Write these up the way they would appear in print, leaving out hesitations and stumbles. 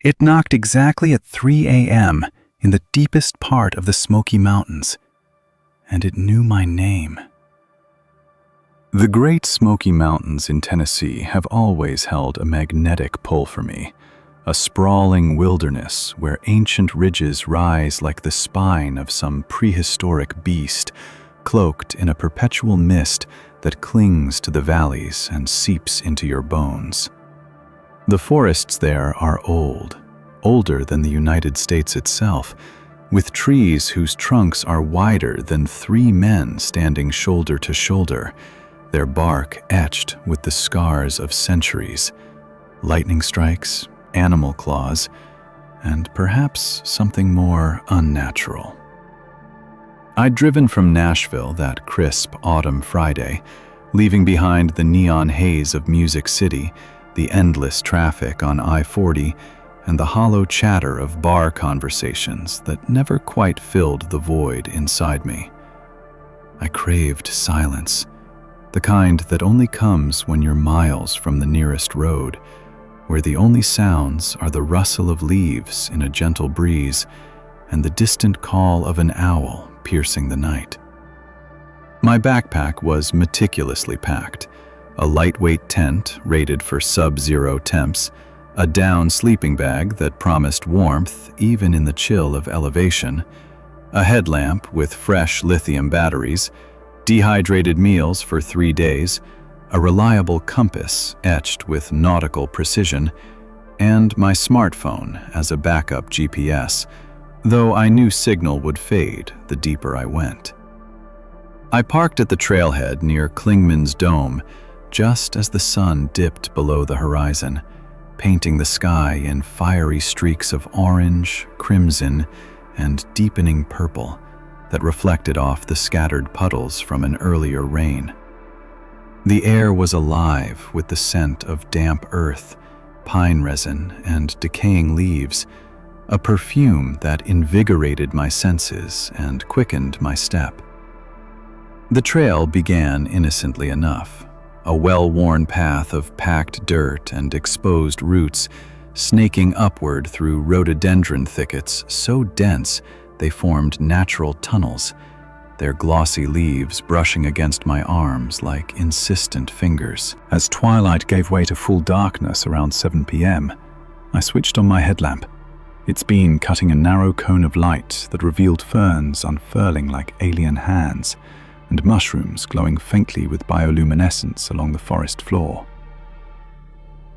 It knocked exactly at 3 a.m. in the deepest part of the Smoky Mountains, and it knew my name. The Great Smoky Mountains in Tennessee have always held a magnetic pull for me, a sprawling wilderness where ancient ridges rise like the spine of some prehistoric beast, cloaked in a perpetual mist that clings to the valleys and seeps into your bones. The forests there are old, older than the United States itself, with trees whose trunks are wider than 3 men standing shoulder to shoulder, their bark etched with the scars of centuries, lightning strikes, animal claws, and perhaps something more unnatural. I'd driven from Nashville that crisp autumn Friday, leaving behind the neon haze of Music City, the endless traffic on I-40, and the hollow chatter of bar conversations that never quite filled the void inside me. I craved silence, the kind that only comes when you're miles from the nearest road, where the only sounds are the rustle of leaves in a gentle breeze and the distant call of an owl piercing the night. My backpack was meticulously packed, a lightweight tent rated for sub-zero temps, a down sleeping bag that promised warmth even in the chill of elevation, a headlamp with fresh lithium batteries, dehydrated meals for 3 days, a reliable compass etched with nautical precision, and my smartphone as a backup GPS, though I knew signal would fade the deeper I went. I parked at the trailhead near Klingman's Dome just as the sun dipped below the horizon, painting the sky in fiery streaks of orange, crimson, and deepening purple that reflected off the scattered puddles from an earlier rain. The air was alive with the scent of damp earth, pine resin, and decaying leaves, a perfume that invigorated my senses and quickened my step. The trail began innocently enough, a well-worn path of packed dirt and exposed roots, snaking upward through rhododendron thickets so dense they formed natural tunnels, their glossy leaves brushing against my arms like insistent fingers. As twilight gave way to full darkness around 7 p.m., I switched on my headlamp, its beam cutting a narrow cone of light that revealed ferns unfurling like alien hands and mushrooms glowing faintly with bioluminescence along the forest floor.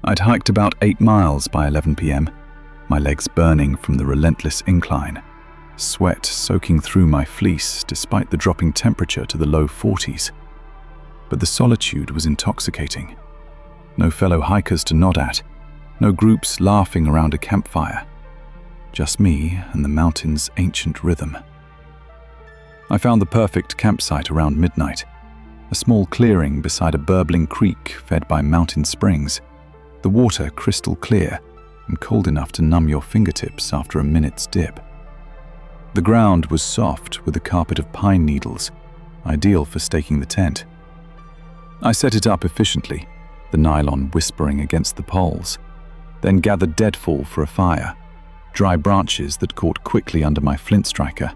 I'd hiked about 8 miles by 11 p.m., my legs burning from the relentless incline, sweat soaking through my fleece despite the dropping temperature to the low 40s. But the solitude was intoxicating. No fellow hikers to nod at, no groups laughing around a campfire. Just me and the mountain's ancient rhythm. I found the perfect campsite around midnight, a small clearing beside a burbling creek fed by mountain springs, the water crystal clear and cold enough to numb your fingertips after a minute's dip. The ground was soft with a carpet of pine needles, ideal for staking the tent. I set it up efficiently, the nylon whispering against the poles, then gathered deadfall for a fire, dry branches that caught quickly under my flint striker,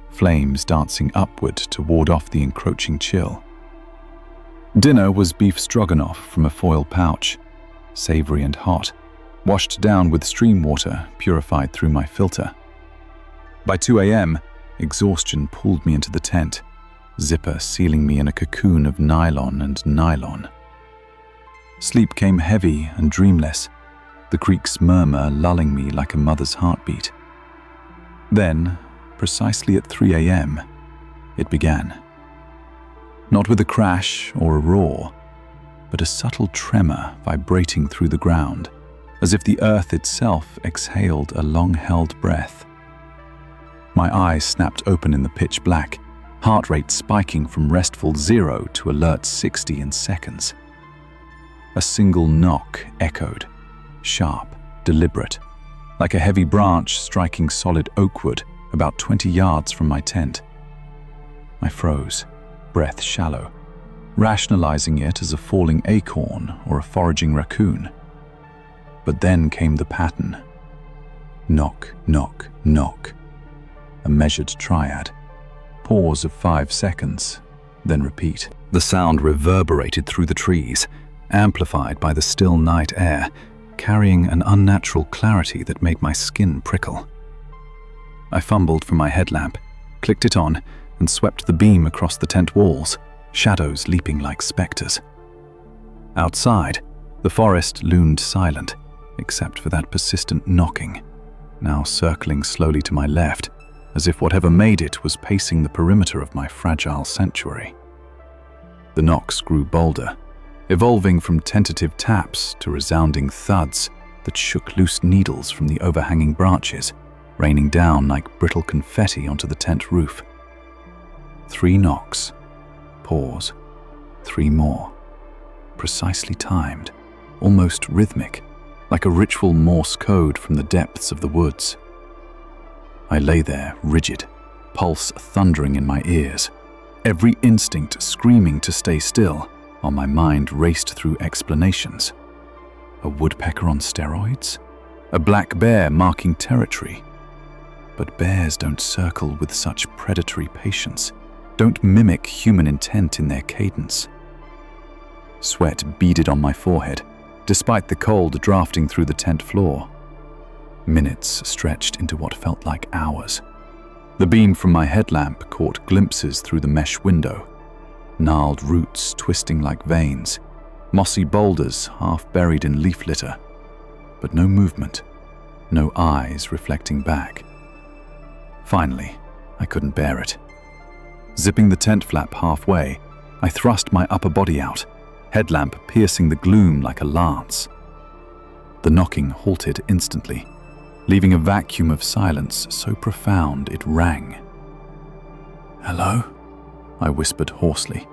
flames dancing upward to ward off the encroaching chill. Dinner was beef stroganoff from a foil pouch, savory and hot, washed down with stream water purified through my filter. By 2 a.m., exhaustion pulled me into the tent, zipper sealing me in a cocoon of nylon and nylon. Sleep came heavy and dreamless, the creek's murmur lulling me like a mother's heartbeat. Then, precisely at 3 a.m., it began. Not with a crash or a roar, but a subtle tremor vibrating through the ground, as if the earth itself exhaled a long-held breath. My eyes snapped open in the pitch black, heart rate spiking from restful 0 to alert 60 in seconds. A single knock echoed, sharp, deliberate, like a heavy branch striking solid oak wood about 20 yards from my tent. I froze, breath shallow, rationalizing it as a falling acorn or a foraging raccoon. But then came the pattern, Knock, knock, knock. A measured triad. Pause of 5 seconds, then repeat. The sound reverberated through the trees, amplified by the still night air, carrying an unnatural clarity that made my skin prickle. I fumbled for my headlamp, clicked it on, and swept the beam across the tent walls, shadows leaping like specters. Outside, the forest loomed silent, except for that persistent knocking, now circling slowly to my left, as if whatever made it was pacing the perimeter of my fragile sanctuary. The knocks grew bolder, evolving from tentative taps to resounding thuds that shook loose needles from the overhanging branches, raining down like brittle confetti onto the tent roof. 3 knocks. Pause. 3 more. Precisely timed, almost rhythmic, like a ritual Morse code from the depths of the woods. I lay there, rigid, pulse thundering in my ears, every instinct screaming to stay still, while my mind raced through explanations. A woodpecker on steroids? A black bear marking territory? But bears don't circle with such predatory patience, don't mimic human intent in their cadence. Sweat beaded on my forehead, despite the cold drafting through the tent floor. Minutes stretched into what felt like hours. The beam from my headlamp caught glimpses through the mesh window, gnarled roots twisting like veins, mossy boulders half buried in leaf litter, but no movement, no eyes reflecting back. Finally, I couldn't bear it. Zipping the tent flap halfway, I thrust my upper body out, headlamp piercing the gloom like a lance. The knocking halted instantly, leaving a vacuum of silence so profound it rang. "Hello?" I whispered hoarsely,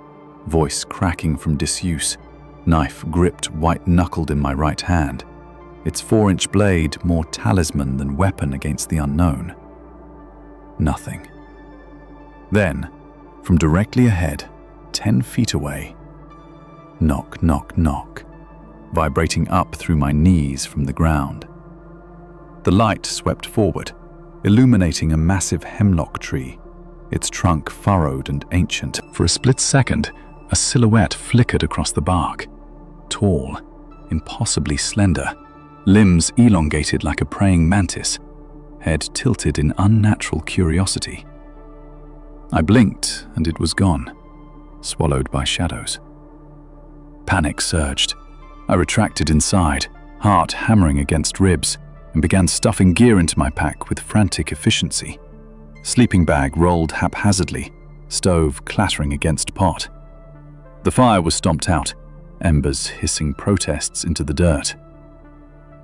voice cracking from disuse, knife gripped white-knuckled in my right hand, its 4-inch blade more talisman than weapon against the unknown. Nothing. Then, from directly ahead, 10 feet away, knock, knock, knock, vibrating up through my knees from the ground. The light swept forward, illuminating a massive hemlock tree, its trunk furrowed and ancient. For a split second, a silhouette flickered across the bark. Tall, impossibly slender, limbs elongated like a praying mantis, head tilted in unnatural curiosity. I blinked and it was gone, swallowed by shadows. Panic surged. I retracted inside, heart hammering against ribs, and began stuffing gear into my pack with frantic efficiency. Sleeping bag rolled haphazardly, stove clattering against pot. The fire was stomped out, embers hissing protests into the dirt.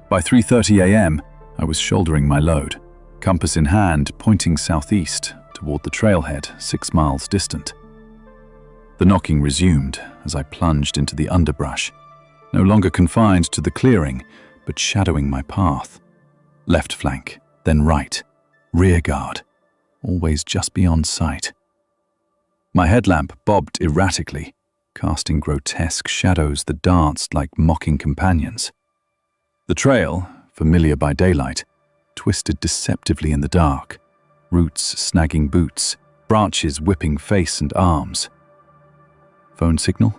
By 3:30 a.m., I was shouldering my load, compass in hand, pointing southeast toward the trailhead 6 miles distant. The knocking resumed as I plunged into the underbrush, no longer confined to the clearing, but shadowing my path. Left flank, then right, rear guard, always just beyond sight. My headlamp bobbed erratically, casting grotesque shadows that danced like mocking companions. The trail, familiar by daylight, twisted deceptively in the dark, roots snagging boots, branches whipping face and arms. Phone signal?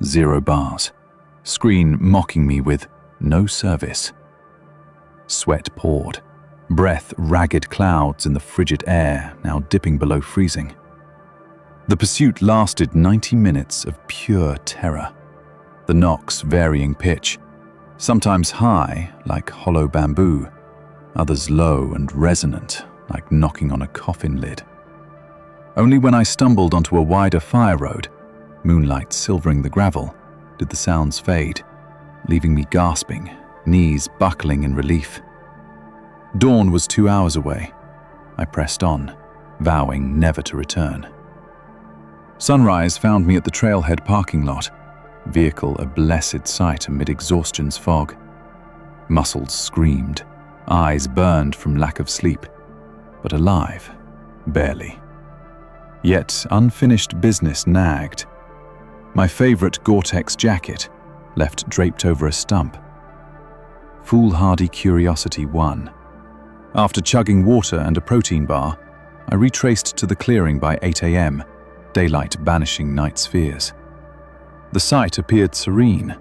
0 bars. Screen mocking me with "no service." Sweat poured, breath ragged clouds in the frigid air now dipping below freezing. The pursuit lasted 90 minutes of pure terror, the knocks varying pitch, sometimes high like hollow bamboo, others low and resonant like knocking on a coffin lid. Only when I stumbled onto a wider fire road, moonlight silvering the gravel, did the sounds fade, leaving me gasping, knees buckling in relief. Dawn was 2 hours away. I pressed on, vowing never to return. Sunrise found me at the trailhead parking lot, vehicle a blessed sight amid exhaustion's fog. Muscles screamed, eyes burned from lack of sleep, but alive, barely. Yet unfinished business nagged. My favorite Gore-Tex jacket, left draped over a stump. Foolhardy curiosity won, After chugging water and a protein bar, I retraced to the clearing by 8 a.m., daylight banishing night's fears. The site appeared serene,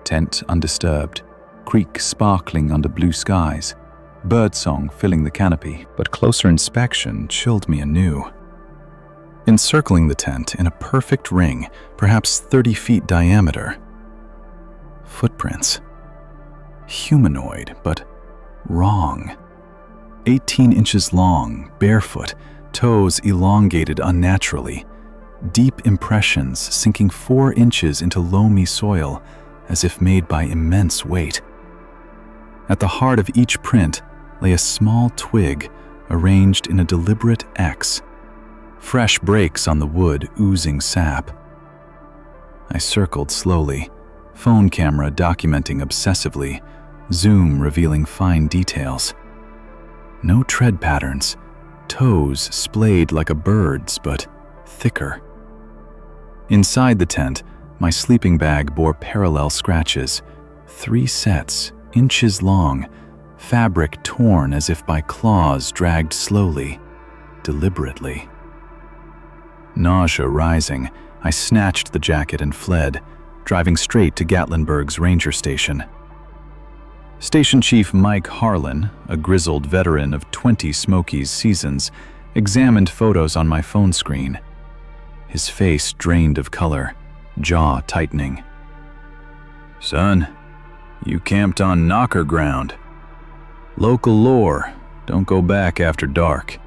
tent undisturbed, creek sparkling under blue skies, birdsong filling the canopy, but closer inspection chilled me anew. Encircling the tent in a perfect ring, perhaps 30 feet diameter. Footprints. Humanoid, but wrong. 18 inches long, barefoot, toes elongated unnaturally. Deep impressions sinking 4 inches into loamy soil, as if made by immense weight. At the heart of each print lay a small twig arranged in a deliberate X. Fresh breaks on the wood oozing sap. I circled slowly, phone camera documenting obsessively, zoom revealing fine details. No tread patterns, toes splayed like a bird's, but thicker. Inside the tent, my sleeping bag bore parallel scratches, 3 sets, inches long, fabric torn as if by claws dragged slowly, deliberately. Nausea rising, I snatched the jacket and fled, driving straight to Gatlinburg's ranger station. Station Chief Mike Harlan, a grizzled veteran of 20 Smokies seasons, examined photos on my phone screen. His face drained of color, jaw tightening. "Son, you camped on Knocker ground. Local lore, don't go back after dark.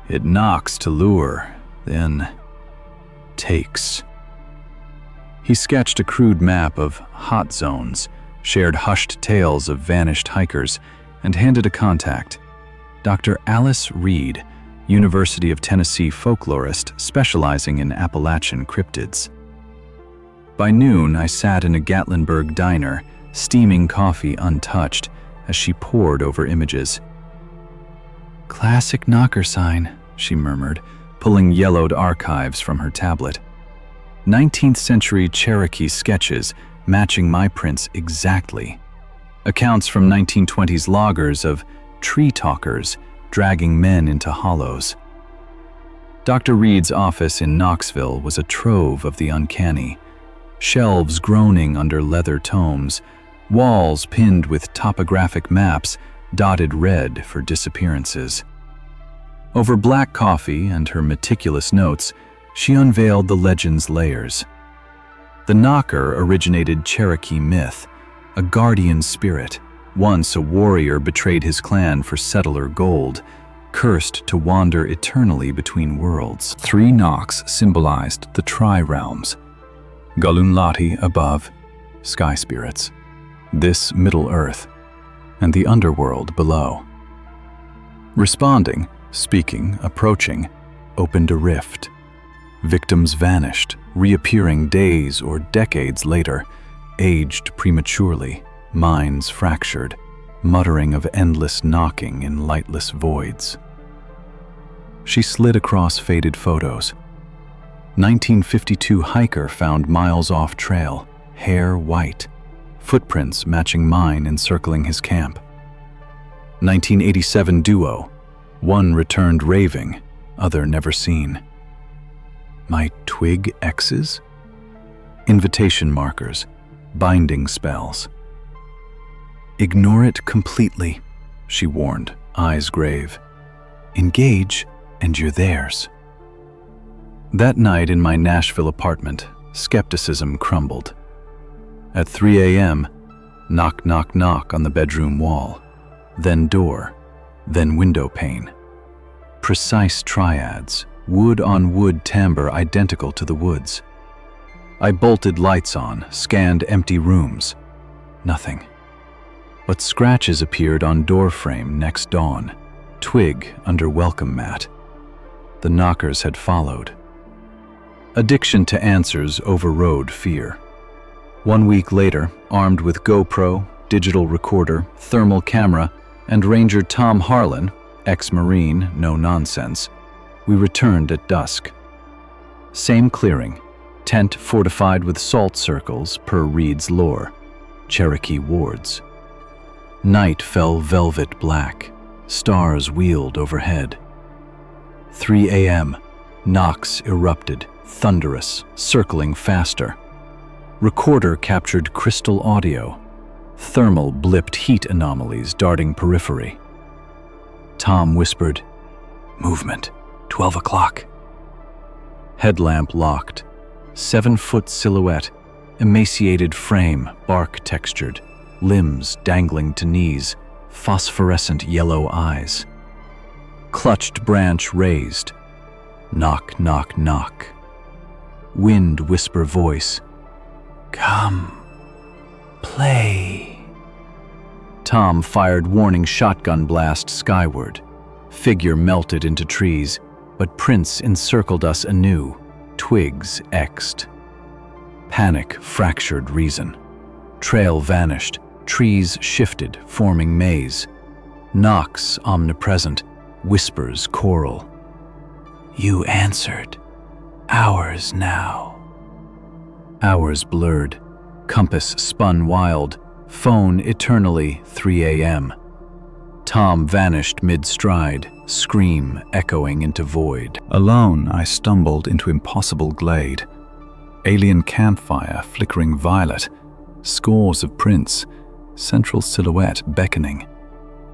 It knocks to lure, then takes." He sketched a crude map of hot zones, shared hushed tales of vanished hikers, and handed a contact, Dr. Alice Reed, University of Tennessee folklorist specializing in Appalachian cryptids. By noon, I sat in a Gatlinburg diner, steaming coffee untouched, as she pored over images. "Classic Knocker sign," she murmured, pulling yellowed archives from her tablet. 19th century Cherokee sketches matching my prints exactly. Accounts from 1920s loggers of tree talkers dragging men into hollows. Dr. Reed's office in Knoxville was a trove of the uncanny. Shelves groaning under leather tomes, walls pinned with topographic maps dotted red for disappearances. Over black coffee and her meticulous notes, she unveiled the legend's layers. The Knocker originated Cherokee myth, a guardian spirit. Once a warrior betrayed his clan for settler gold, cursed to wander eternally between worlds. 3 knocks symbolized the tri-realms. Galunlati above, sky spirits. This Middle Earth, and the underworld below. Responding, speaking, approaching, opened a rift. Victims vanished, reappearing days or decades later, aged prematurely, minds fractured, muttering of endless knocking in lightless voids. She slid across faded photos. 1952 hiker found miles off trail, hair white, footprints matching mine encircling his camp. 1987 duo, one returned raving, other never seen. My twig X's? Invitation markers, binding spells. "Ignore it completely," she warned, eyes grave. "Engage, and you're theirs." That night in my Nashville apartment, skepticism crumbled. At 3 a.m., knock, knock, knock on the bedroom wall, then door, then window pane. Precise triads, wood-on-wood timbre identical to the woods. I bolted lights on, scanned empty rooms. Nothing. But scratches appeared on door frame next dawn, twig under welcome mat. The knockers had followed. Addiction to answers overrode fear. 1 week later, armed with GoPro, digital recorder, thermal camera, and Ranger Tom Harlan, ex-Marine, no nonsense, we returned at dusk. Same clearing, tent fortified with salt circles per Reed's lore, Cherokee wards. Night fell velvet black, Stars wheeled overhead. 3 a.m. Knocks erupted, thunderous, circling faster. Recorder captured crystal audio. Thermal blipped heat anomalies darting periphery. Tom whispered, "Movement, 12 o'clock." Headlamp locked. 7-foot silhouette, emaciated frame, bark textured, limbs dangling to knees, phosphorescent yellow eyes. Clutched branch raised. Knock, knock, knock. Wind whisper voice. "Come, play." Tom fired warning shotgun blast skyward. Figure melted into trees, but prints encircled us anew, twigs X'd. Panic fractured reason. Trail vanished, trees shifted, forming maze. Knocks omnipresent, whispers choral. "You answered. Ours now." Hours blurred, compass spun wild, phone eternally 3 a.m. Tom vanished mid-stride, scream echoing into void. Alone, I stumbled into impossible glade. Alien campfire flickering violet, scores of prints, central silhouette beckoning,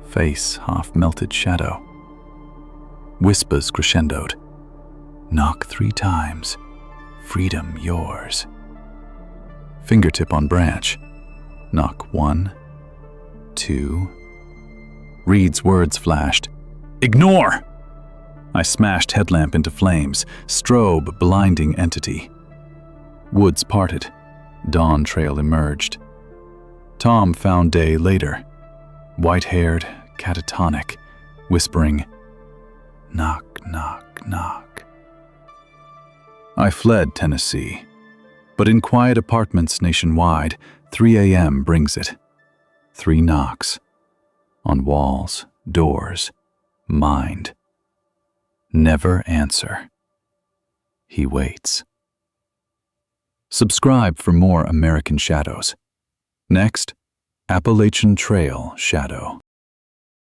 face half-melted shadow. Whispers crescendoed. Knock 3 times, freedom yours. Fingertip on branch. Knock 1, 2. Reed's words flashed. "Ignore!" I smashed headlamp into flames, strobe blinding entity. Woods parted. Dawn trail emerged. Tom found day later. White-haired, catatonic, whispering, "Knock, knock, knock." I fled Tennessee, but in quiet apartments nationwide, 3 a.m. brings it. 3 knocks. On walls, doors, mind. Never answer. He waits. Subscribe for more American Shadows. Next, Appalachian Trail Shadow.